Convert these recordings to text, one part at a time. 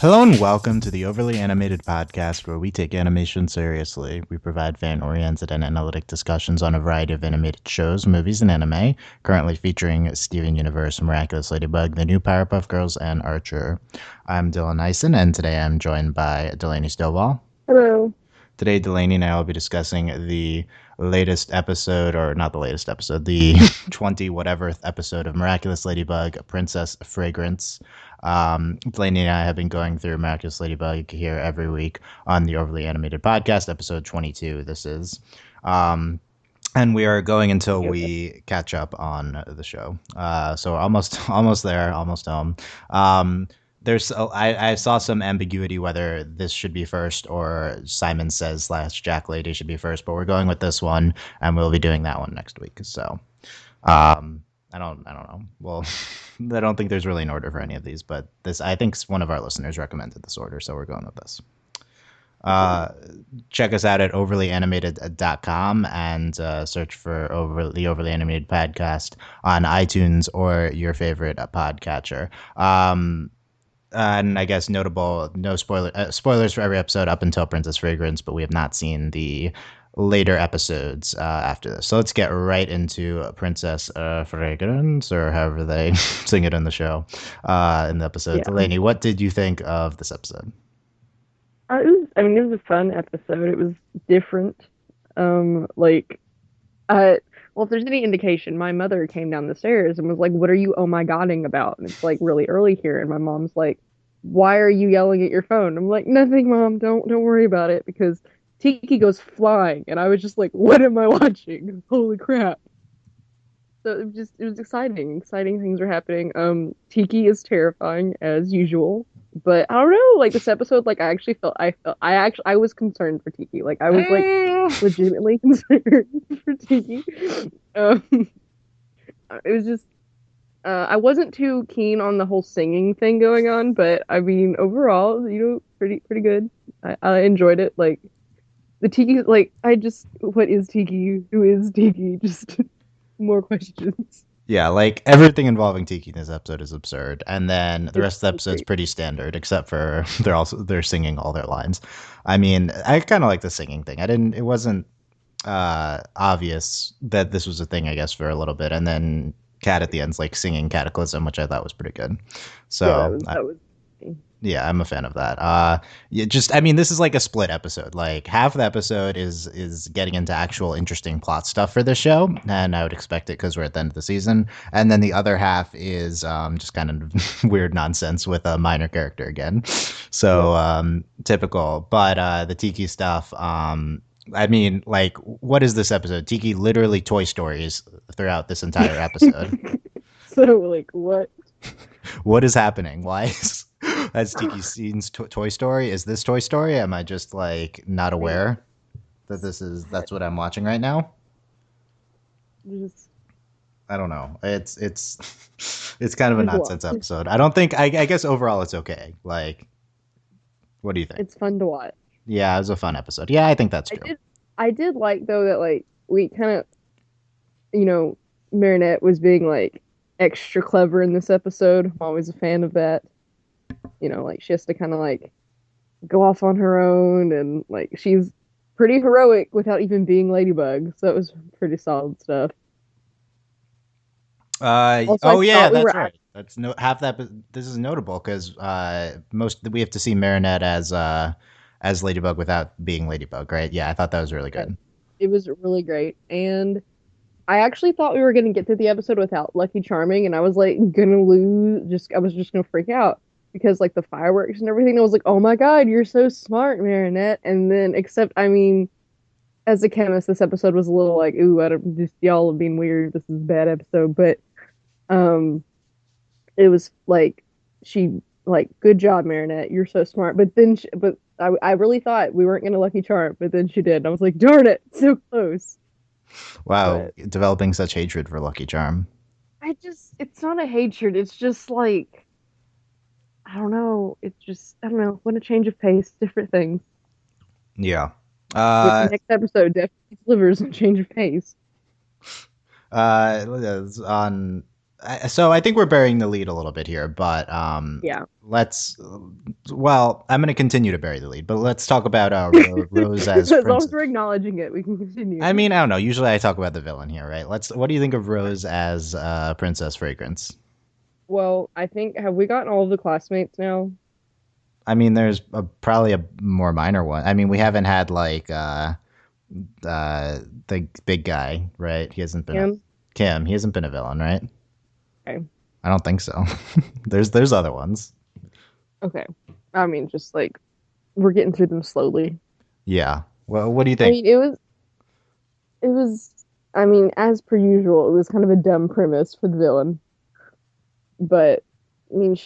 Hello and welcome to the Overly Animated Podcast, where we take animation seriously. We provide fan-oriented and analytic discussions on a variety of animated shows, movies, and anime, currently featuring Steven Universe, Miraculous Ladybug, the new Powerpuff Girls, and Archer. I'm Dylan Hysen, and today I'm joined by Delaney Stovall. Hello. Today, Delaney and I will be discussing the latest episode, or not the latest episode, the 20 whatever episode of Miraculous Ladybug, Princess Fragrance. Delaney and I have been going through Miraculous Ladybug here every week on the Overly Animated Podcast, episode 22. This is. And we are going until we catch up on the show. So we're almost there, almost home. I saw some ambiguity whether this should be first or Simon Says / Jack Lady should be first, but we're going with this one, and we'll be doing that one next week. So, I don't know. Well, I don't think there's really an order for any of these, but this I think one of our listeners recommended this order, so we're going with this. Check us out at overlyanimated.com and search for the Overly Animated Podcast on iTunes or your favorite podcatcher. And I guess notable, no spoilers for every episode up until Princess Fragrance, but we have not seen the later episodes after this. So let's get right into Princess Fragrance, or however they sing it in the show, in the episode. Yeah. Delaney, what did you think of this episode? It was a fun episode. It was different. Well, if there's any indication, my mother came down the stairs and was like, "What are you oh my godding about?" And it's like really early here, and my mom's like, "Why are you yelling at your phone?" I'm like, "Nothing, Mom. Don't worry about it." Because Tiki goes flying, and I was just like, "What am I watching? Holy crap!" So it was exciting. Exciting things are happening. Tiki is terrifying as usual, but I don't know. Like this episode, like I was concerned for Tiki. Like I was like legitimately concerned for Tiki. Um, it was just I wasn't too keen on the whole singing thing going on, but I mean overall, pretty good. I enjoyed it. Like the Tiki, like what is Tiki? Who is Tiki? Just more questions. Yeah, like everything involving Tiki in this episode is absurd, and then the It's rest of the so episode's great. pretty standard, except for they're singing all their lines. I mean, I kind of like the singing thing. It wasn't obvious that this was a thing, I guess, for a little bit, and then Cat at the end's like singing Cataclysm, which I thought was pretty good. Yeah, So that was. yeah, I'm a fan of that. I mean, this is like a split episode. Like half the episode is getting into actual interesting plot stuff for the show, and I would expect it because we're at the end of the season. And then the other half is just kind of weird nonsense with a minor character again. So typical. But the Tiki stuff. I mean, like, what is this episode? Tiki literally Toy Stories throughout this entire episode. So like what? What is happening? Why is has Tiki seen Toy Story? Is this Toy Story? Am I just like not Wait, aware that that's what I'm watching right now? just I don't know. It's it's kind of a there's a lot. nonsense episode. I don't think I guess overall it's okay. Like, what do you think? It's fun to watch. Yeah, it was a fun episode. Yeah, I think that's I true. did I did like though that like we kind of you know Marinette was being like extra clever in this episode. I'm always a fan of that. Like she has to kind of like go off on her own and like she's pretty heroic without even being Ladybug. So it was pretty solid stuff. Also, I Oh yeah, thought we that's were right. That's no half that. This is notable because most we have to see Marinette as Ladybug without being Ladybug, right? Yeah, I thought that was really good. it was really great. And I actually thought we were gonna get through the episode without Lucky Charming, and I was like gonna lose. I was just gonna freak out because like the fireworks and everything. I was like, "Oh my God, you're so smart, Marinette!" And then, except I mean, as a chemist, this episode was a little like, "Ooh, I don't just y'all are being weird. This is a bad episode." But um, it was like she like, "Good job, Marinette. You're so smart." But I really thought we weren't gonna Lucky Charm, but then she did. And I was like, "Darn it, so close." Wow, But developing such hatred for Lucky Charm. it's not a hatred. It's just like, I don't know. I don't know. Want a change of pace, different things. Yeah. Which Uh, next episode definitely delivers a change of pace. on So I think we're burying the lead a little bit here, but Yeah. let's. Well, I'm going to continue to bury the lead, but let's talk about Rose as As long as princess. we're acknowledging it, we can continue. I mean, I don't know. Usually, I talk about the villain here, right? Let's. What do you think of Rose as Princess Fragrance? Well, I think have we gotten all of the classmates now? I mean, there's probably a more minor one. I mean, we haven't had like the big guy, right? He hasn't been a Kim? Kim. He hasn't been a villain, right? Okay. I don't think so. There's other ones. Okay. I mean, just like we're getting through them slowly. Yeah. Well, what do you I think? mean, it was I mean, as per usual, it was kind of a dumb premise for the villain. But I mean,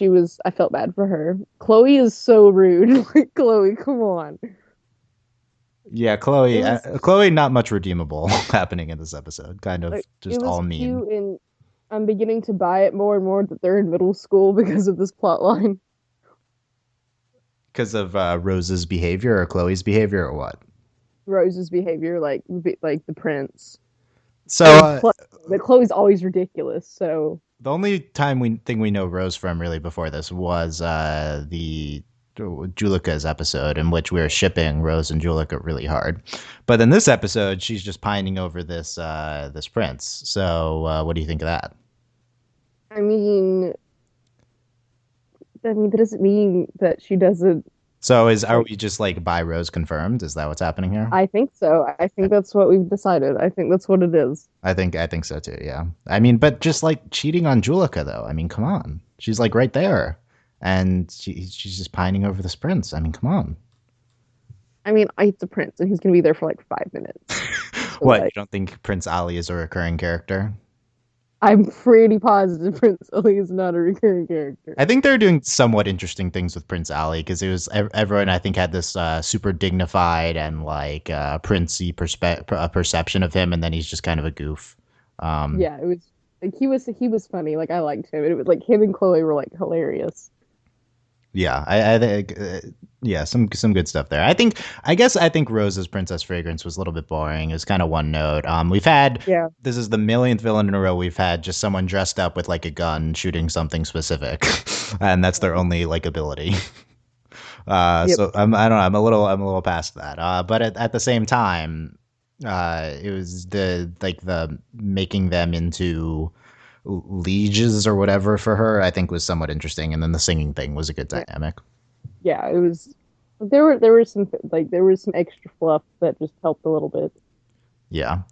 I felt bad for her. Chloe is so rude. Like, Chloe, come on. Yeah, It Chloe. was Chloe, not much redeemable happening in this episode. Kind of like it just was all mean cute, and I'm beginning to buy it more and more that they're in middle school because of this plot line. because of Rose's behavior or Chloe's behavior or what. Rose's behavior, like the prince, So and plus, but Chloe's always ridiculous. So the only time we think we know Rose from really before this was the Julica's episode in which we were shipping Rose and Julica really hard. But in this episode, she's just pining over this prince. So what do you think of that? I mean, that doesn't mean that she doesn't So are like. we just like by Rose confirmed? Is that what's happening here? I think so. I think that's what we've decided. I think that's what it is. I think so too. Yeah. I mean, but just like cheating on Julica though. I mean, come on. She's like right there, and she's just pining over this prince. I mean, come on. I mean, it's a prince, and he's gonna be there for like 5 minutes. So What, you like, don't think Prince Ali is a recurring character? I'm pretty positive Prince Ali is not a recurring character. I think they're doing somewhat interesting things with Prince Ali because it was everyone I think had this super dignified and like princey perception of him, and then he's just kind of a goof. Um, Yeah, it was like he was funny. Like I liked him. It was like him and Chloe were like hilarious. Yeah, I think yeah, some good stuff there. I think Rose's Princess Fragrance was a little bit boring. It was kind of one note. We've had Yeah. this is the millionth villain in a row we've had just someone dressed up with like a gun shooting something specific, and that's their only like ability. Yep. So I don't know. I'm a little past that. But at the same time, it was the making them into lieges or whatever for her, I think was somewhat interesting. And then the singing thing was a good Yeah. dynamic. Yeah. It was. There was some extra fluff that just helped a little bit. Yeah.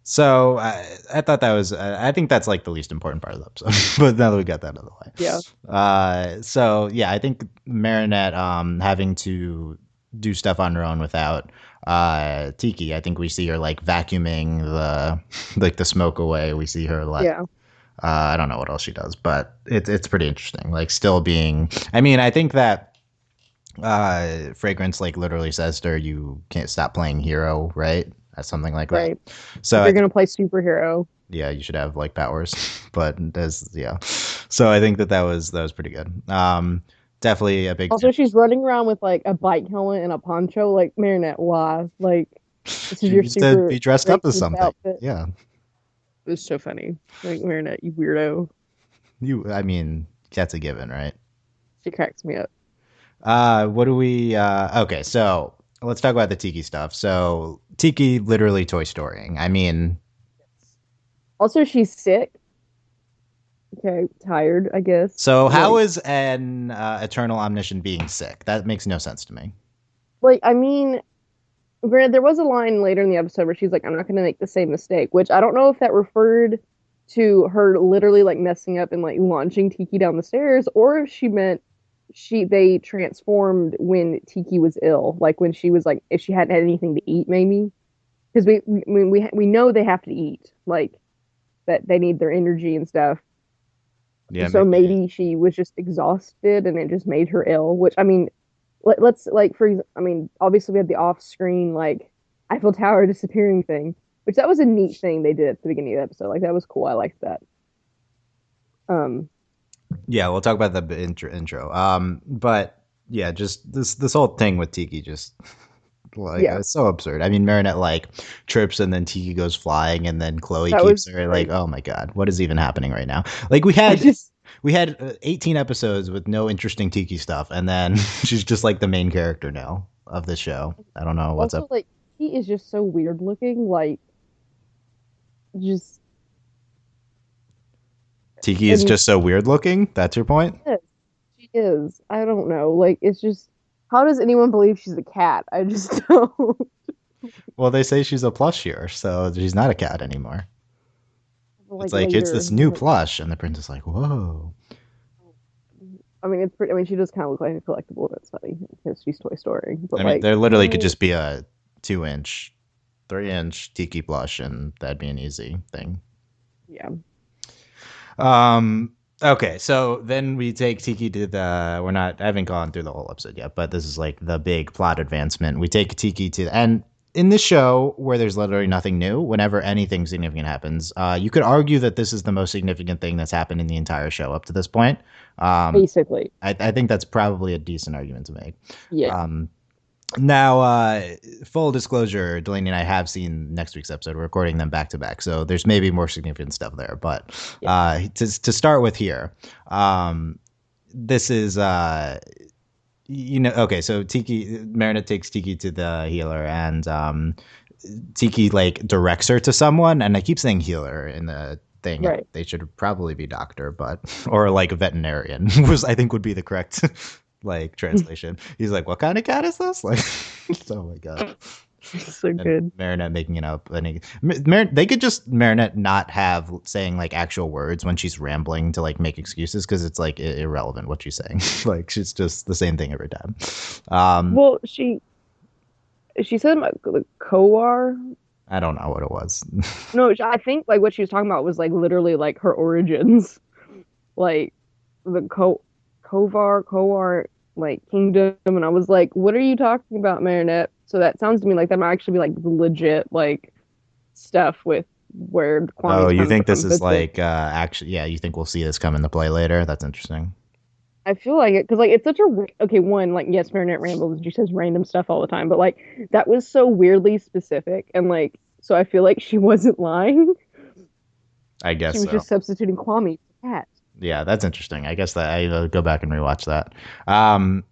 So I thought that was, I think that's like the least important part of the episode. But now that we got that out of the way. Yeah. So yeah, I think Marinette having to do stuff on her own without Tiki. I think we see her like vacuuming the like the smoke away. We see her like Yeah. I don't know what else she does, but it's pretty interesting. Like still being, I mean, I think that Fragrance like literally says to her, "You can't stop playing hero," right? Something like that. Right. So If you're gonna play superhero, yeah, you should have like powers, but there's yeah. So I think that was pretty good. Definitely a big. also she's running around with like a bike helmet and a poncho. Like Marinette, why? Like this is She your needs to super be dressed up as racist something. outfit. Yeah, It was so funny. Like Marinette, you weirdo. I mean, that's a given, right? She cracks me up. What do we? Okay, so let's talk about the Tiki stuff. So Tiki literally Toy Storying. I mean, Also, she's sick. Okay, tired, I guess. so how Like, is an eternal omniscient being sick? That makes no sense to me. I mean, granted, there was a line later in the episode where she's like, "I'm not going to make the same mistake," which I don't know if that referred to her literally like messing up and like launching Tiki down the stairs, or if she meant they transformed when Tiki was ill, like when she was like if she hadn't had anything to eat, maybe because we know they have to eat, like that they need their energy and stuff. Yeah, So maybe. maybe she was just exhausted and it just made her ill, which I mean, let's like I mean, obviously we had the off-screen like Eiffel Tower disappearing thing, which that was a neat thing they did at the beginning of the episode. Like that was cool. I liked that. Um, Yeah, we'll talk about the intro. But yeah, just this whole thing with Tiki just Like Yeah, it's so absurd. I mean, Marinette like trips and then Tiki goes flying and then Chloe that was keeps her. Like, great. oh my god, what is even happening right now? Like I just we had 18 episodes with no interesting Tiki stuff, and then she's just like the main character now of the show. I don't know what's also up. like he is just so weird looking, like just Tiki is and just so weird looking. That's your point. yes, she is. I don't know. Like it's just how does anyone believe she's a cat? I just don't. Well, they say she's a plush here, so she's not a cat anymore. It's Like like it's later, this new plush, and the prince is like, whoa. I mean, it's pretty. I mean, she does kind of look like a collectible. That's funny because she's Toy Story. But I mean, like, there literally could no, just be a 2 inch, 3 inch Tiki plush, and that'd be an easy thing. yeah, Um. Okay, so then we take Tiki to the. We're not. I haven't gone through the whole episode yet, but this is like the big plot advancement. We take Tiki to, and in this show where there's literally nothing new, whenever anything significant happens, you could argue that this is the most significant thing that's happened in the entire show up to this point. Um, basically, I think that's probably a decent argument to make. yeah. Um, Now, full disclosure, Delaney and I have seen next week's episode. We're recording them back to back, so there's maybe more significant stuff there. But Yeah. to start with here, this is okay. So Tiki Marinette takes Tiki to the healer, and Tiki like directs her to someone, and I keep saying healer in the thing. And Right. they should probably be doctor, but or like a veterinarian was I think would be the correct like translation. He's like, "What kind of cat is this?" Like, oh my god. So And good. Marinette making it up, and they could just Marinette not have saying like actual words when she's rambling to like make excuses because it's like irrelevant what she's saying. Like she's just the same thing every time. Um, Well, she said like Kowar. I don't know what it was. No, I think like what she was talking about was like literally like her origins, like the Kowar like kingdom, and I was like, what are you talking about, Marinette? So that sounds to me like that might actually be like legit like stuff with where Oh, Kwame's you come think this from. is like actually? Yeah, you think we'll see this come into play later? That's interesting. I feel like it because like it's such a okay one like yes Marinette rambles she says random stuff all the time but like that was so weirdly specific and like so I feel like she wasn't lying. I She guess was so. just substituting Kwame for cat. Yeah, that's interesting. I guess that I go back and rewatch that. Um,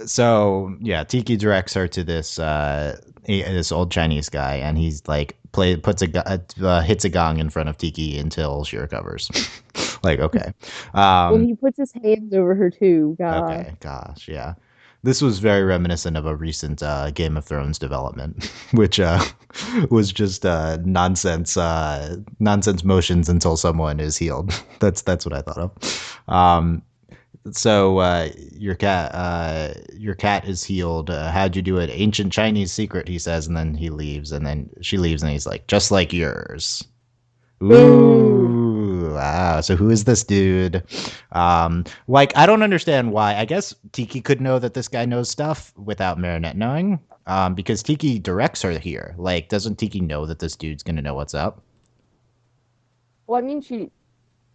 so yeah, Tiki directs her to this old Chinese guy, and he's like hits a gong in front of Tiki until she recovers. Like okay, Well, um, he puts his hands over her too. God. okay, gosh, yeah. This was very reminiscent of a recent Game of Thrones development, which was just nonsense motions until someone is healed. That's what I thought of. So your cat is healed. How'd you do it? Ancient Chinese secret, he says, and then he leaves, and then she leaves, and he's like, just like yours. Boo. Ooh, wow. So who is this dude? Like I don't understand why. I guess Tiki could know that this guy knows stuff without Marinette knowing. Because Tiki directs her here. Like, doesn't Tiki know that this dude's gonna know what's up? Well, I mean, she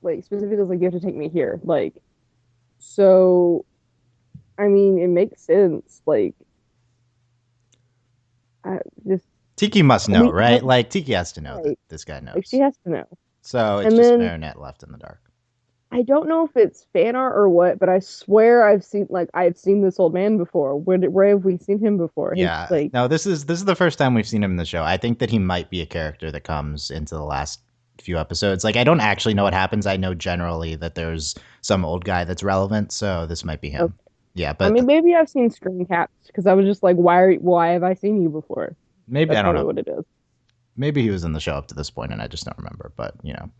like specifically was like, you have to take me here. Like, so I mean, it makes sense. Like, I just Tiki must know, we right? Like Tiki has to know that right. this guy Like, she knows. has to know. So it's And just then Marinette left in the dark. I don't know if it's fan art or what, but I swear I've seen this old man before. Where have we seen him before? His Yeah. like No, this is the first time we've seen him in the show. I think that he might be a character that comes into the last few episodes. Like I don't actually know what happens. I know generally that there's some old guy that's relevant, so this might be okay. him. Yeah, I but mean maybe I've seen screen caps because I was just like, why have I seen you before? maybe I That's don't probably know. what it is. Maybe he was in the show up to this point and I just don't remember, but I have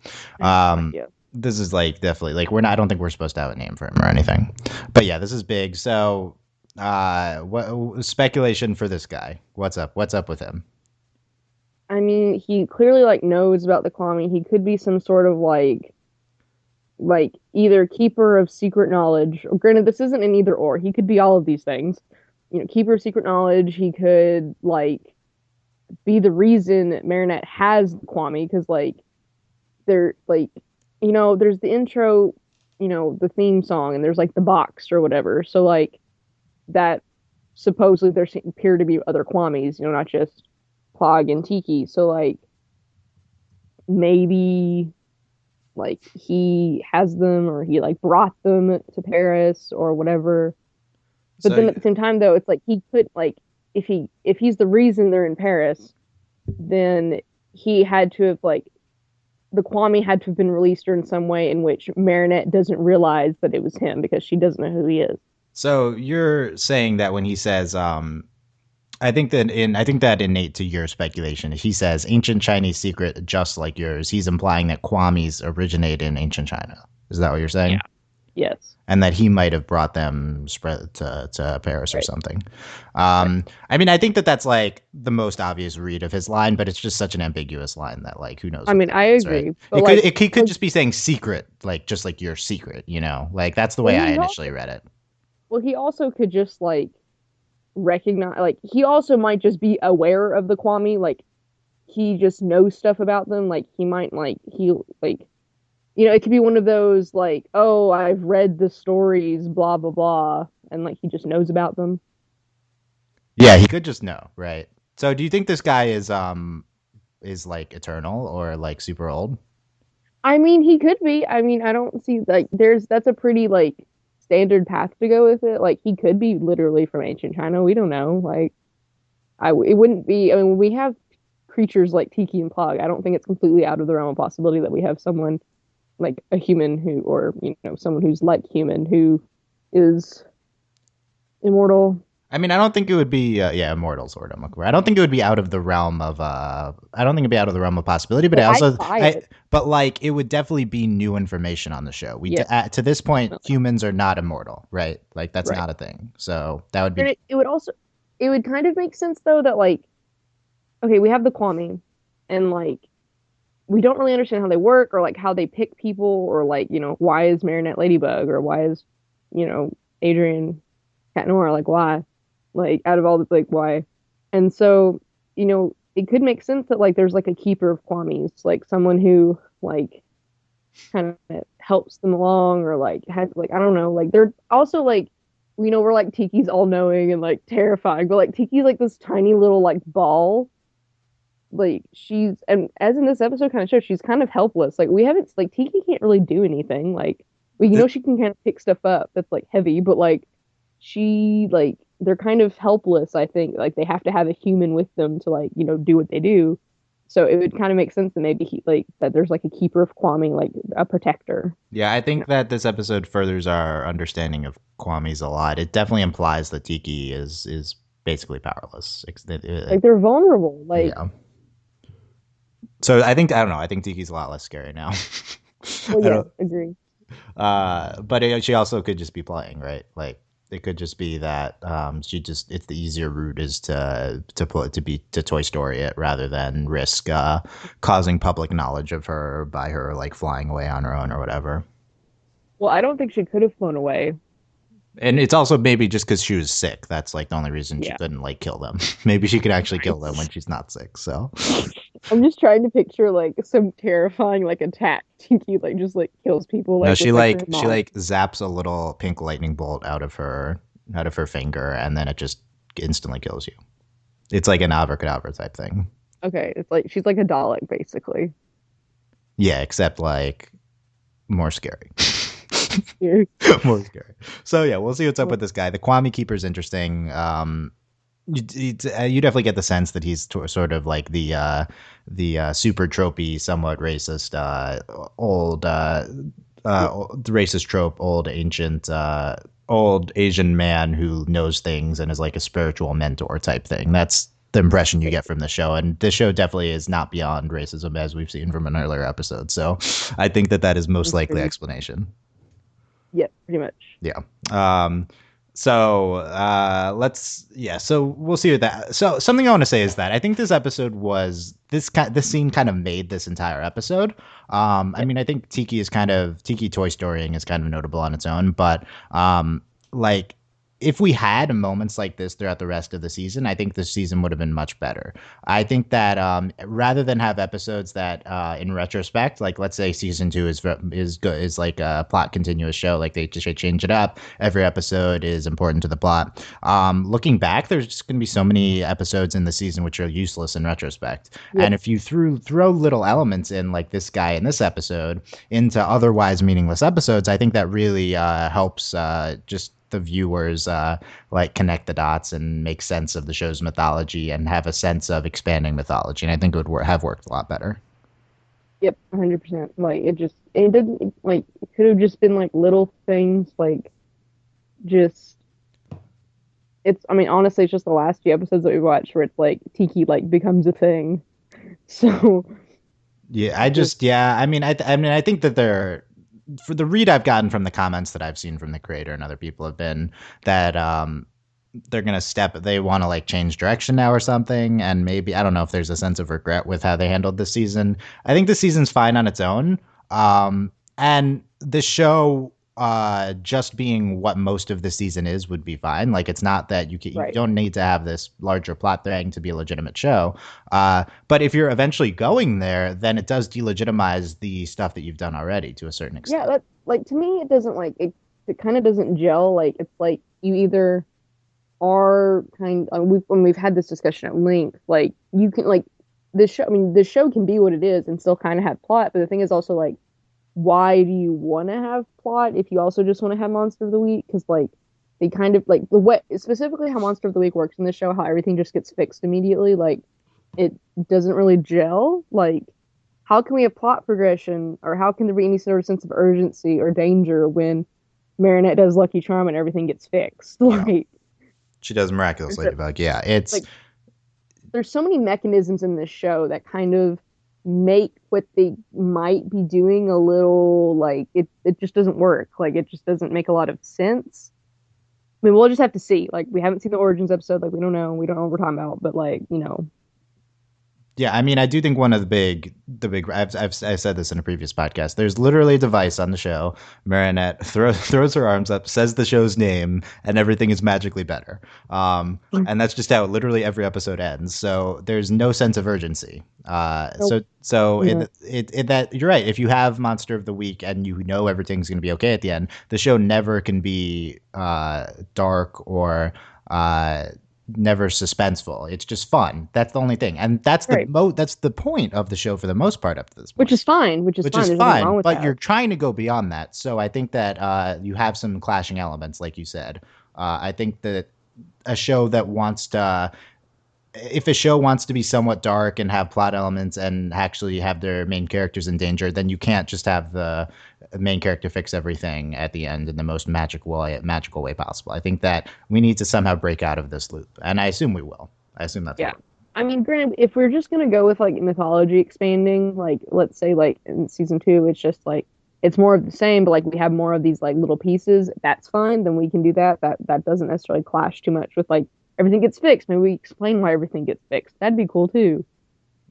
no um idea. this is like definitely like we're not I don't think we're supposed to have a name for him or anything. But yeah, this is big. So what speculation for this guy? What's up? What's up with him? I mean, he clearly like knows about the Kwame. He could be some sort of like either keeper of secret knowledge. Granted, this isn't an either or. He could be all of these things. You know, keeper of secret knowledge. He could like be the reason that Marinette has Kwame because like they're like there's the intro, the theme song, and there's like the box or whatever. So like that supposedly there appear to be other Kwamis, not just Pog and Tiki. So like maybe like he has them or he like brought them to Paris or whatever. But So then at the same time though, it's like he could like if he's the reason they're in Paris, then he had to have like the Kwame had to have been released in some way in which Marinette doesn't realize that it was him because she doesn't know who he is. so you're saying that when he says I think that innate to your speculation. He says ancient Chinese secret just like yours. He's implying that Kwamis originate in ancient China. Is that what you're Yeah. saying? Yes. And that he might have brought them spread to Paris or Right. something. Right. I mean, I think that that's like the most obvious read of his line, but it's just such an ambiguous line that like who knows I what mean, that I means, right? agree, but like, He could like, just be saying secret, like just like your secret, like that's the well, way I initially read it. he also could just like recognize, like, he also might just be aware of the Kwame, like, he just knows stuff about them, like, he might like, it could be one of those like, oh, I've read the stories, blah blah blah, and like he just knows about them. Yeah, he could just know, right? So do you think this guy is like eternal or like super old? I mean, he could be. I mean, I don't see like that's a pretty like standard path to go with it. Like he could be literally from ancient China. We don't know. Like it wouldn't be. I mean, when we have creatures like Tiki and Pog, I don't think it's completely out of the realm of possibility that we have someone like a human who, or someone who's like human who is immortal. I mean, I don't think it would be yeah, immortal sort of. I don't think it would be out of the realm of I don't think it'd be out of the realm of possibility, but But I I also buy I it. but like it would definitely be new information on the show. Yeah, To this point, definitely. humans are not immortal, right? Like that's Right. not a thing. So that would And be it would also it would kind of make sense though that like okay, we have the Kwame and like we don't really understand how they work or like how they pick people or like, why is Marinette Ladybug or why is, Adrian Cat Noir, like why? Like out of all the like why? And so, it could make sense that like there's like a keeper of Kwamis, like someone who like kind of helps them along or like has like I don't know, like they're also like we're like Tiki's all knowing and like terrifying, but like Tiki's like this tiny little like ball, like she's and as in this episode kind of shows she's kind of helpless. Like we haven't like Tiki can't really do anything. Like we she can kind of pick stuff up that's like heavy, but like she like they're kind of helpless, I think. Like they have to have a human with them to like, do what they do. So it would kind of make sense that maybe like that there's like a keeper of Kwame, like a protector. yeah. I You know? think that this episode furthers our understanding of Kwame's a lot. It definitely implies that Tiki is basically powerless. Like they're vulnerable. Like Yeah. So I don't know. I think Tiki's a lot less scary now. well I yeah, don't. agree. But she also could just be playing, right? Like it could just be that she just it's the easier route is to Toy Story it rather than risk causing public knowledge of her by her like flying away on her own or whatever. Well, I don't think she could have flown away. And it's also maybe just because she was sick. That's like the only reason she Yeah. couldn't like kill them. Maybe she could actually kill them when Right. she's not sick. So I'm just trying to picture like some terrifying like attack. Tinky like just like kills people no, like with like her she mom. like zaps a little pink lightning bolt out of her finger, and then it just instantly kills you. It's like an abracadabra type thing. Okay, it's like she's like a Dalek basically. Yeah, except like more scary. Yeah. More scary. So yeah, we'll see what's up with this guy. The Kwame Keeper's interesting. You definitely get the sense that he's sort of like the super tropey, somewhat racist, old racist trope, old ancient, old Asian man who knows things and is like a spiritual mentor type thing. That's the impression you get from the show, and this show definitely is not beyond racism as we've seen from an earlier episode. So, I think that is most likely explanation. Yeah, pretty much. Yeah. So so we'll see with that. So something I want to say is that I think this episode was this scene kind of made this entire episode. I mean, I think Tiki Toy Storying is kind of notable on its own, but like if we had moments like this throughout the rest of the season, I think the season would have been much better. I think that rather than have episodes that, in retrospect, like let's say season two is good, is like a plot continuous show, like they just change it up. Every episode is important to the plot. Looking back, there's just going to be so many episodes in the season which are useless in retrospect. Yep. And if you throw little elements in, like this guy in this episode, into otherwise meaningless episodes, I think that really helps just the viewers like connect the dots and make sense of the show's mythology and have a sense of expanding mythology. And I think it would have worked a lot better. Yep, 100%. Like it didn't like it could have just been like little things like just it's I mean honestly it's just the last few episodes that we watched where it's like Tiki like becomes a thing. So Yeah, I just just yeah, I mean I think that they're for the read I've gotten from the comments that I've seen from the creator and other people have been that they're gonna they want to like change direction now or something, and maybe I don't know if there's a sense of regret with how they handled this season. I think the season's fine on its own, and the show just being what most of the season is would be fine. Like it's not that you right. don't need to have this larger plot threading to be a legitimate show. But if you're eventually going there, then it does delegitimize the stuff that you've done already to a certain Yeah, extent. that like to me it doesn't like it kind of doesn't gel. Like it's like you either are kind when we've had this discussion at length, like you can like this show I mean this show can be what it is and still kind of have plot, but the thing is also like why do you want to have plot if you also just want to have Monster of the Week? Because like they kind of like the way specifically how Monster of the Week works in the show, how everything just gets fixed immediately. Like it doesn't really gel. Like how can we have plot progression, or how can there be any sort of sense of urgency or danger when Marinette does Lucky Charm and everything gets fixed? Yeah, Like she does Miraculous there's a, Ladybug. Yeah, it's like there's so many mechanisms in this show that kind of make what they might be doing a little like it just doesn't work. Like it just doesn't make a lot of sense. I mean, we'll just have to see. Like we haven't seen the origins episode. Like we don't know. We don't know what we're talking about. But like Yeah, I mean, I do think one of I said this in a previous podcast. There's literally a device on the show. Marinette throws her arms up, says the show's name, and everything is magically better. And that's just how literally every episode ends. So there's no sense of urgency. nope. So Yeah. that you're right. If you have Monster of the Week and you know everything's going to be okay at the end, the show never can be dark or never suspenseful. It's just fun. That's the only thing, and Right. that's the point of the show for the most part up to this Which point. is fine. Which is Which fine. is There's nothing wrong fine, with but you're that. trying to go beyond that. So I think that you have some clashing elements, like you said. I think that a show that wants to if a show wants to be somewhat dark and have plot elements and actually have their main characters in danger, then you can't just have the main character fix everything at the end in the most magical way possible. I think that we need to somehow break out of this loop, and I assume we will. I assume that's Yeah. what. I mean, granted, if we're just gonna go with like mythology expanding, like let's say like in season two, it's just like it's more of the same, but like we have more of these like little pieces. That's fine. Then we can do that. That doesn't necessarily clash too much with like everything gets fixed. Maybe we explain why everything gets fixed. That'd be cool too.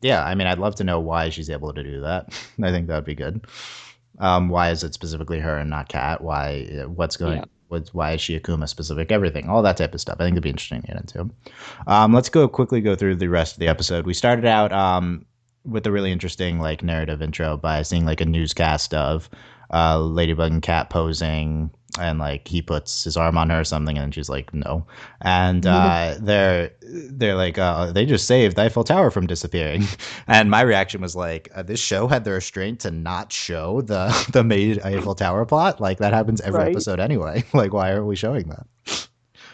Yeah, I mean, I'd love to know why she's able to do that. I think that'd be good. Why is it specifically her and not Kat? Yeah. Why is she Akuma specific? Everything, all that type of stuff. I think it'd be interesting to get into. Let's quickly go through the rest of the episode. We started out with a really interesting like narrative intro by seeing like a newscast of Ladybug and Cat posing, and like he puts his arm on her or something, and she's like no, and they're like they just saved Eiffel Tower from disappearing, and my reaction was like this show had the restraint to not show the made Eiffel Tower plot. Like that happens every Right. episode anyway. Like why are we showing that?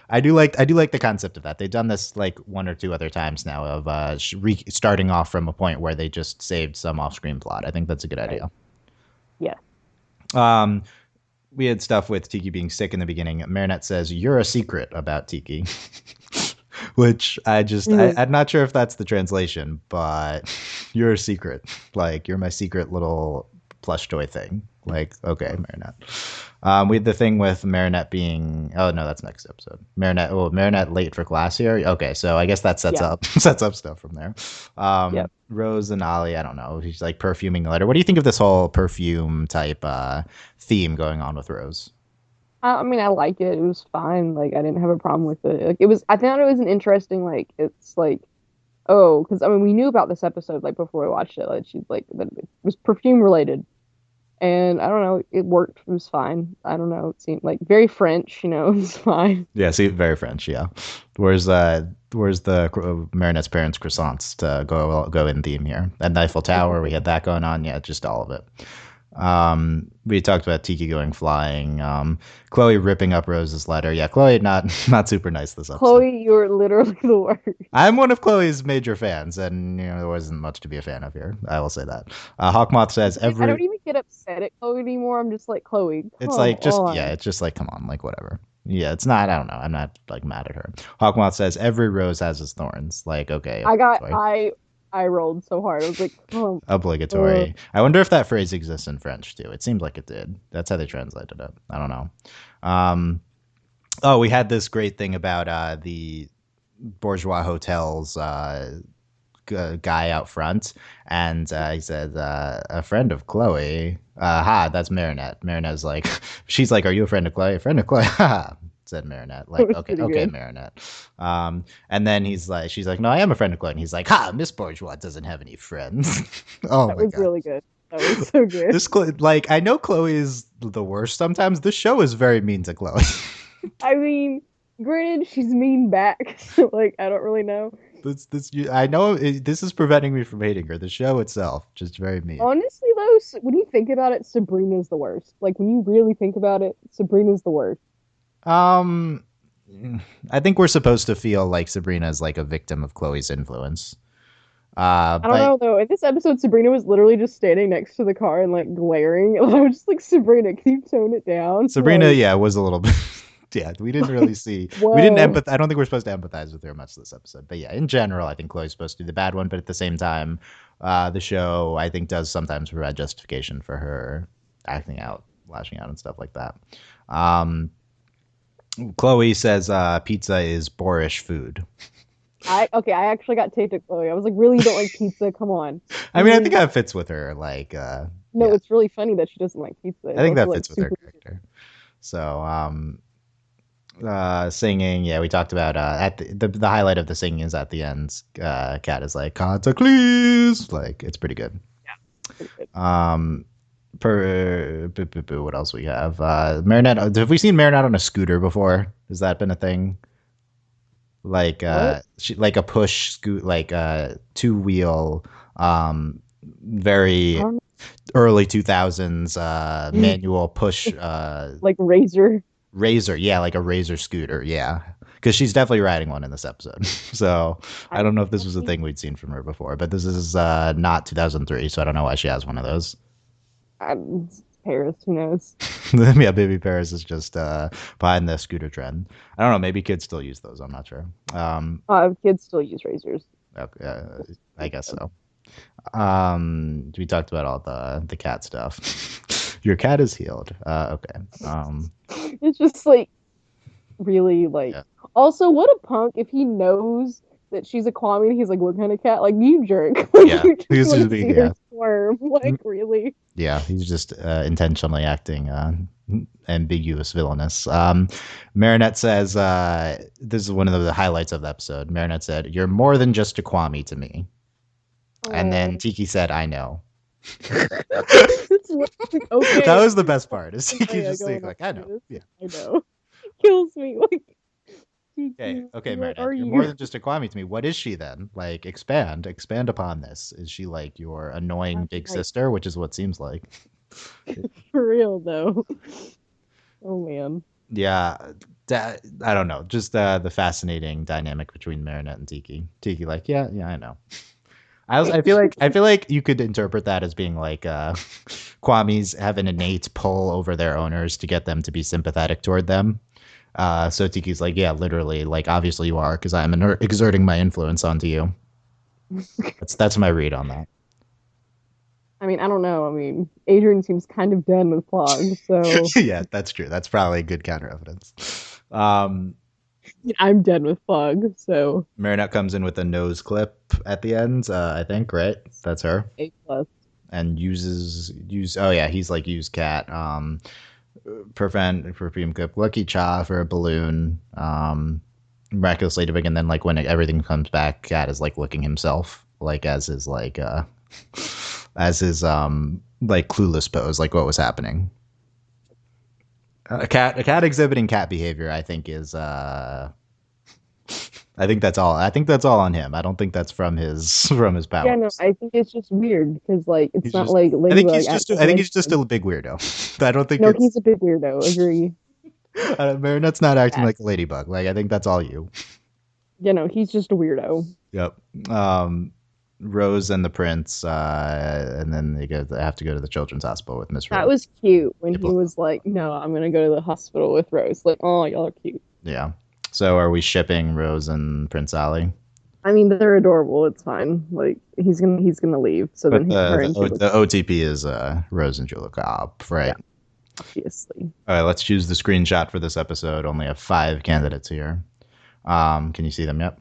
I do like the concept of that. They've done this like one or two other times now of starting off from a point where they just saved some off-screen plot. I think that's a good Right. idea. Yeah. Um, we had stuff with Tiki being sick in the beginning. Marinette says, "You're a secret about Tiki," which Mhm. I'm not sure if that's the translation, but you're a secret. Like you're my secret little plush toy thing. Like okay, Marinette. We had the thing with Marinette being. Oh no, that's next episode. Marinette. Oh, Marinette late for class here. Okay, so I guess that sets Yeah. up sets up stuff from there. Yep. Rose and Ollie. I don't know. He's like perfuming the letter. What do you think of this whole perfume type theme going on with Rose? I mean, I like it. It was fine. Like, I didn't have a problem with it. Like, it was. I thought it was an interesting. Like, it's like, oh, because I mean, we knew about this episode like before we watched it. Like, she's like that it was perfume related, and I don't know. It worked. It was fine. I don't know. It seemed like very French. It was fine. Yeah, see, very French. Yeah, where's the Marinette's parents' croissants to go in theme here? At Eiffel Tower, we had that going on. Yeah, just all of it. We talked about Tiki going flying. Chloe ripping up Rose's letter. Yeah, Chloe not super nice this episode. Chloe, you're literally the worst. I'm one of Chloe's major fans, and there wasn't much to be a fan of here. I will say that. Hawkmoth says I don't even get upset at Chloe anymore. I'm just like, Chloe, it's come like just yeah, on. it's just like come on, like whatever. Yeah, it's not. I don't know. I'm not like mad at her. Hawkmoth says every rose has its thorns. Like okay, I got obligatory. I rolled so hard. I was like, Obligatory. I wonder if that phrase exists in French too. It seemed like it did. That's how they translated it. I don't know. Um, oh, we had this great thing about the bourgeois hotels guy out front, and he said, "A friend of Chloe." That's Marinette. Marinette's like, she's like, "Are you a friend of Chloe?" A friend of Chloe. Ha. Said Marinette. it Like, was okay, pretty okay, good. Marinette. And then she's like, "No, I am a friend of Chloe." And he's like, "Ha, Miss Bourgeois doesn't have any friends." Oh That my was god. really good. That was so good. Like I know Chloe is the worst sometimes. This show is very mean to Chloe. I mean, granted, she's mean back. So, like, I don't really know. I know this is preventing me from hating her. The show itself just very mean. Honestly, though, when you think about it, Sabrina's the worst. Like, when you really think about it, Sabrina's the worst. Um, I think we're supposed to feel like Sabrina is like a victim of Chloe's influence. I don't But know, though. In this episode, Sabrina was literally just standing next to the car and, like, glaring. And I was just like, Sabrina, can you tone it down? Sabrina, yeah, was a little bit. Yeah, we didn't really see. We didn't Whoa. empathize. I don't think we're supposed to empathize with her much this episode. But yeah, in general, I think Chloe's supposed to be the bad one. But at the same time, the show I think does sometimes provide justification for her acting out, lashing out, and stuff like that. Um, Chloe says pizza is boorish food. I actually got taped at Chloe. I was like, really, you don't like pizza? Come on. I mean, I Really? think that fits with her. Like, No, yeah, it's really funny that she doesn't like pizza. I It's think also that like fits with her super. character. So, singing, yeah, we talked about at the highlight of the singing is at the end. Cat is like Cataclysm, like it's pretty good. Pretty good. What else we have? Marinette. Have we seen Marinette on a scooter before? Has that been a thing? Like What? she like a push scoot, like two wheel, very Um, early 2000s manual push like Razor. razor, yeah, like a razor scooter, yeah, because she's definitely riding one in this episode. So I I don't know if this was a think thing we'd seen from her before, but this is not 2003, so I don't know why she has one of those. it's Paris. Who knows? Yeah, baby Paris is just behind the scooter trend. I don't know, maybe kids still use those, I'm not sure. Kids still use razors. Okay, I guess so. We talked about all the cat stuff. Your cat is healed. Okay. It's just like really like. Yeah. Also, what a punk if he knows that she's a Kwame and he's like, what kind of cat? Like you jerk. Like Yeah. you just He's want just to see being, her yeah. squirm. Like really. Yeah, he's just intentionally acting ambiguous, villainous. Marinette says, this is one of the highlights of the episode. Marinette said, "You're more than just a Kwame to me." And then Oh. Tiki said, "I know." It's like, okay. That was the best part. Is Tiki Okay, I just go saying, on like, "I know." this. Yeah. I know. Kills me. Like, Okay, what Marinette, are you're more you? than just a Kwame to me. What is she then? Like, expand upon this. Is she like your annoying big Like, sister, which is what seems like? for real though. Oh man. Yeah, I don't know. Just the fascinating dynamic between Marinette and Tiki. Tiki, like, yeah, I know. I feel like you could interpret that as being like Kwamis have an innate pull over their owners to get them to be sympathetic toward them. So Tiki's like, yeah, literally, like obviously you are because I'm exerting my influence onto you. That's my read on that. I mean, I don't know. I mean, Adrian seems kind of done with Pog, so Yeah, that's true. That's probably good counter evidence. I'm done with Pog, so Marinette comes in with a nose clip at the end. I think right. That's her. A plus. And use oh yeah, he's like use cat Prevent Perfume Cook, Lucky Cha for a balloon, Miraculous Ladybug, and then like when everything comes back, Cat is like looking himself, like as his like clueless pose, like what was happening. A cat exhibiting cat behavior, I think is I think that's all. I think that's all on him. I don't think that's from his from his Yeah, no, powers. I think it's just weird because like it's He's not just. like Ladybug I acting think with he's just him. a big weirdo. I don't think No, it's he's a big weirdo. Agree. Marinette's not acting Cat. like a ladybug. Like I think that's all you. You know, he's just a weirdo. Yep. Um, Rose and the prince, and then they have to go to the children's hospital with Miss That Rose. was cute when They he both was like, "No, I'm gonna go to the hospital with Rose." Like, oh, y'all are cute. yeah. So are we shipping Rose and Prince Ali? I mean, they're adorable. It's fine. Like, he's gonna leave, so But then her and Julie, the OTP is Rose and Julia Cobb, yeah, right? obviously. All right, let's choose the screenshot for this episode. Only have 5 candidates here. Can you see them yet?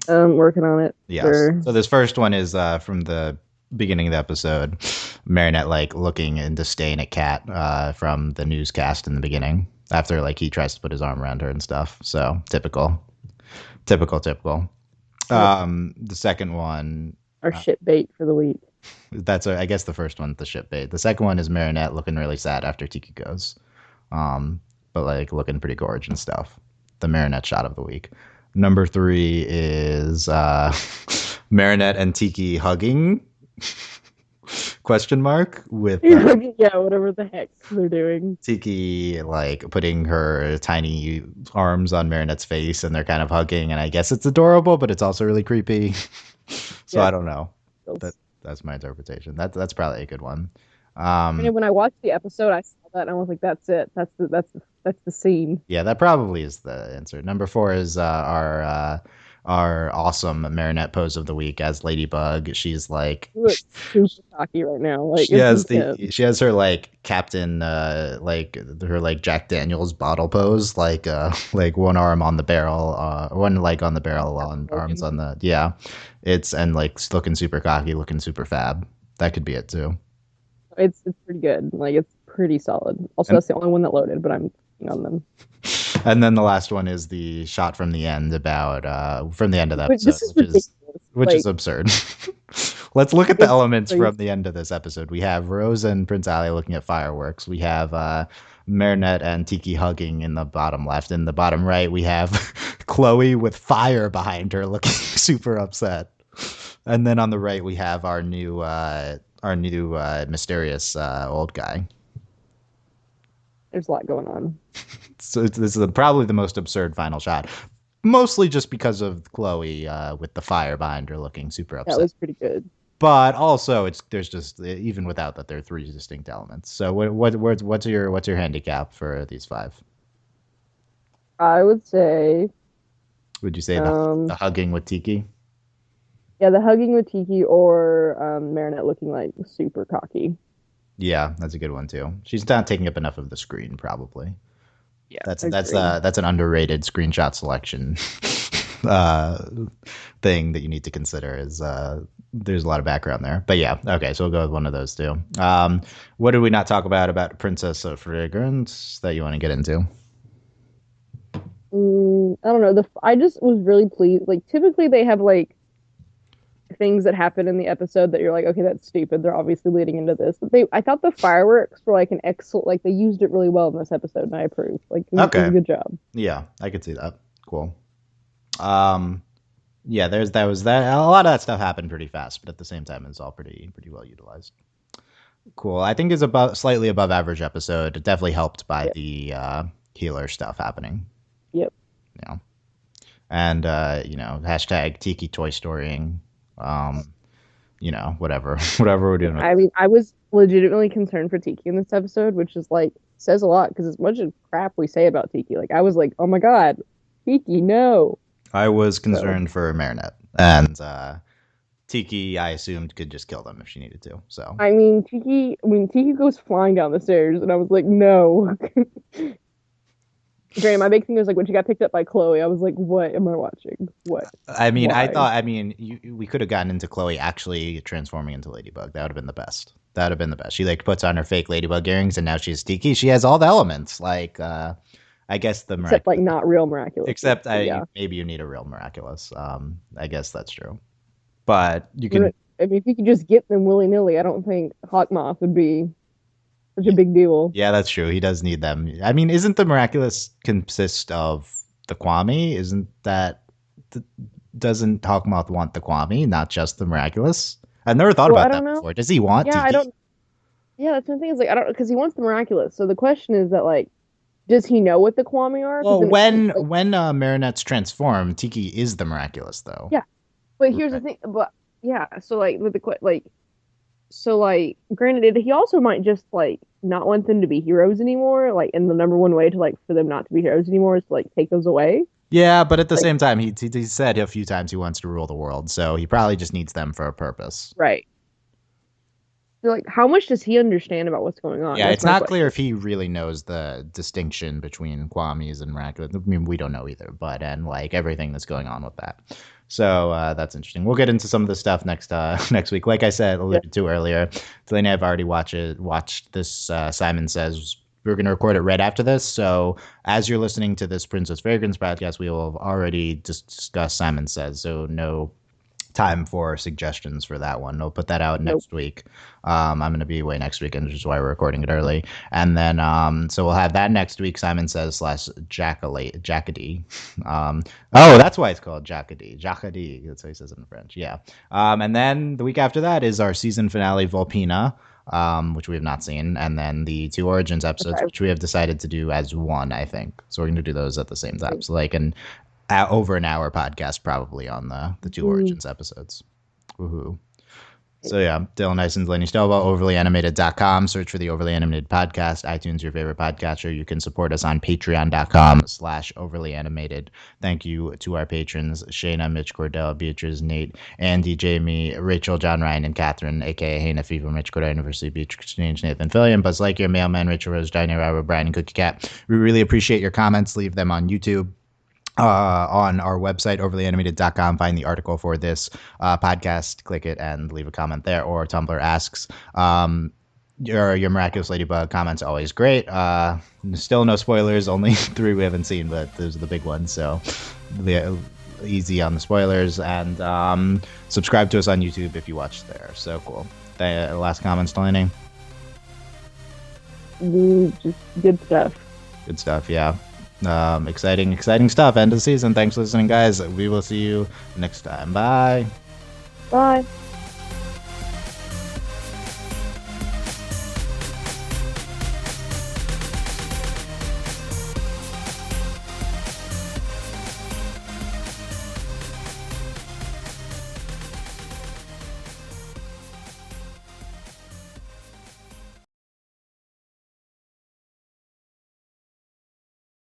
Working on it. Yes. Sure. So this first one is from the beginning of the episode. Marinette like looking in disdain at Kat from the newscast in the beginning after like he tries to put his arm around her and stuff. So typical, typical. Yep. The second one, Our shit bait for the week. I guess the first one, the ship bait. The second one is Marinette looking really sad after Tiki goes, but like looking pretty gorgeous and stuff. The Marinette shot of the week. Number 3 is Marinette and Tiki hugging? Question mark with Yeah, whatever the heck they're doing. Tiki like putting her tiny arms on Marinette's face and they're kind of hugging and I guess it's adorable but it's also really creepy. So I Yep. don't know. That's my interpretation. That's probably a good one. And when I watched the episode, I saw that and I was like, "That's it. That's the scene." Yeah, that probably is the answer. Number 4 is our awesome Marinette pose of the week as Ladybug. She's like She looks super cocky right now. Like it's intense. she has her like captain like her like Jack Daniels bottle pose like one arm on the barrel one leg on the barrel on arms on the yeah. It's and like looking super cocky, looking super fab. That could be it too. It's pretty good. Like it's pretty solid. Also, And that's the only one that loaded, but I'm working on them. and then the last one is the shot from the end about from the end of the But episode, this is ridiculous. which is Like absurd. Let's look at the it's elements crazy. from the end of this episode. We have Rose and Prince Ali looking at fireworks. We have Marinette and Tiki hugging in the bottom left. In the bottom right, we have Chloe with fire behind her looking super upset. And then on the right, we have our new mysterious old guy. There's a lot going on. So this is probably the most absurd final shot. Mostly just because of Chloe with the fire behind her looking super That upset. was pretty good. But also, there's just even without that, there are 3 distinct elements. So what's your handicap for these 5? I would say, Would you say um, the hugging with Tiki? yeah, the hugging with Tiki or Marinette looking like super cocky. Yeah, that's a good one too. She's not taking up enough of the screen, probably. Yeah, That's agree. that's an underrated screenshot selection uh, thing that you need to consider. Is there's a lot of background there, but yeah, okay, so we'll go with one of those two. What did we not talk about Princess of Fragrance that you want to get into? I don't know. I just was really pleased. Like typically they have like things that happen in the episode that you're like, okay, that's stupid. They're obviously leading into this. But I thought the fireworks were like an excellent. Like they used it really well in this episode, and I approve. Like it was a Okay, good job. yeah, I could see that. Cool. Um, yeah, that was that. A lot of that stuff happened pretty fast, but at the same time, it's all pretty well utilized. Cool. I think it's about slightly above average episode. Definitely helped by Yeah. the healer stuff happening. Yep. You know, and hashtag Tiki Toy Storying. Um, whatever, whatever we're doing. I mean, I was legitimately concerned for Tiki in this episode, which is like says a lot because as much as crap we say about Tiki, like I was like, oh my god, Tiki, no. I was So concerned for Marinette and Tiki. I assumed could just kill them if she needed to. So Tiki goes flying down the stairs, and I was like, no. Granted, my big thing was like when she got picked up by Chloe, I was like, what am I watching? What? I mean, Why? we could have gotten into Chloe actually transforming into Ladybug. That would have been the best. That would have been the best. She like puts on her fake Ladybug earrings and now she's Tiki. She has all the elements. Like, I guess the Except like miraculous. not real miraculous. Except But yeah. maybe you need a real miraculous. I guess that's true. But you can. I mean, if you could just get them willy nilly, I don't think Hawkmoth would be such a big deal. Yeah, that's true. He does need them. I mean, isn't the miraculous consist of the Kwame? Isn't that doesn't Hawkmoth want the Kwame, not just the miraculous? I've never thought Well, I about don't that know. before. Does he want Yeah, I Tiki? don't. Yeah, that's the thing is like I don't because he wants the miraculous. So the question is that like, does he know what the Kwame are? Because Well, then when like when Marinette's transformed, Tiki is the miraculous, though. yeah. But here's the Right. thing. But yeah, so like with the like so like granted, he also might just like not want them to be heroes anymore. Like, and the number one way to like for them not to be heroes anymore is to like take those away. Yeah, but at the Like, same time, he said a few times he wants to rule the world, so he probably just needs them for a purpose. right. So, like, how much does he understand about what's going on? Yeah, That's it's my not clear question. if he really knows the distinction between Kwamis and miraculous. I mean, we don't know either, but and like everything that's going on with that. So that's interesting. We'll get into some of the stuff next next week. Like I said, Yeah. alluded to earlier, Delaney, I've already watched this. Simon Says we're going to record it right after this. So as you're listening to this Princess Fragrance podcast, we will have already discussed Simon Says. So no time for suggestions for that one. We'll put that out Nope. next week. I'm going to be away next weekend, which is why we're recording it early. And then, so we'll have that next week. Simon Says slash Jackady. Oh, that's why it's called Jackady. Jackady. That's how he says it in French. Yeah. And then the week after that is our season finale, Volpina. Which we have not seen, and then the two Origins episodes, Okay. which we have decided to do as one, I think. So we're going to do those at the same time. So like over an hour podcast probably on the two Mm, Origins episodes. Woohoo. So yeah, Dylan Hysen, Delaney Stovall, overlyanimated.com. Search for the Overly Animated Podcast. iTunes, your favorite podcatcher. You can support us on patreon.com/overlyanimated. Thank you to our patrons, Shayna, Mitch, Cordell, Beatrice, Nate, Andy, Jamie, Rachel, John, Ryan, and Catherine, aka Hannah Fever, Mitch, Cordell, University, Beatrice, Exchange, Nathan, Fillion, Buzz Lightyear, Mailman, Rachel Rose, Johnny, Robert, Brian, and Cookie Cat. We really appreciate your comments. Leave them on YouTube. On our website, overlyanimated.com, find the article for this podcast, click it, and leave a comment there. Or Tumblr asks, your Miraculous Ladybug comments always great. Still no spoilers, only 3 we haven't seen, but those are the big ones. So easy on the spoilers. And subscribe to us on YouTube if you watch there. So cool. Last comments, Delaney? just good stuff. Good stuff, yeah. Exciting stuff. End of the season. Thanks for listening, guys. We will see you next time. Bye. Bye.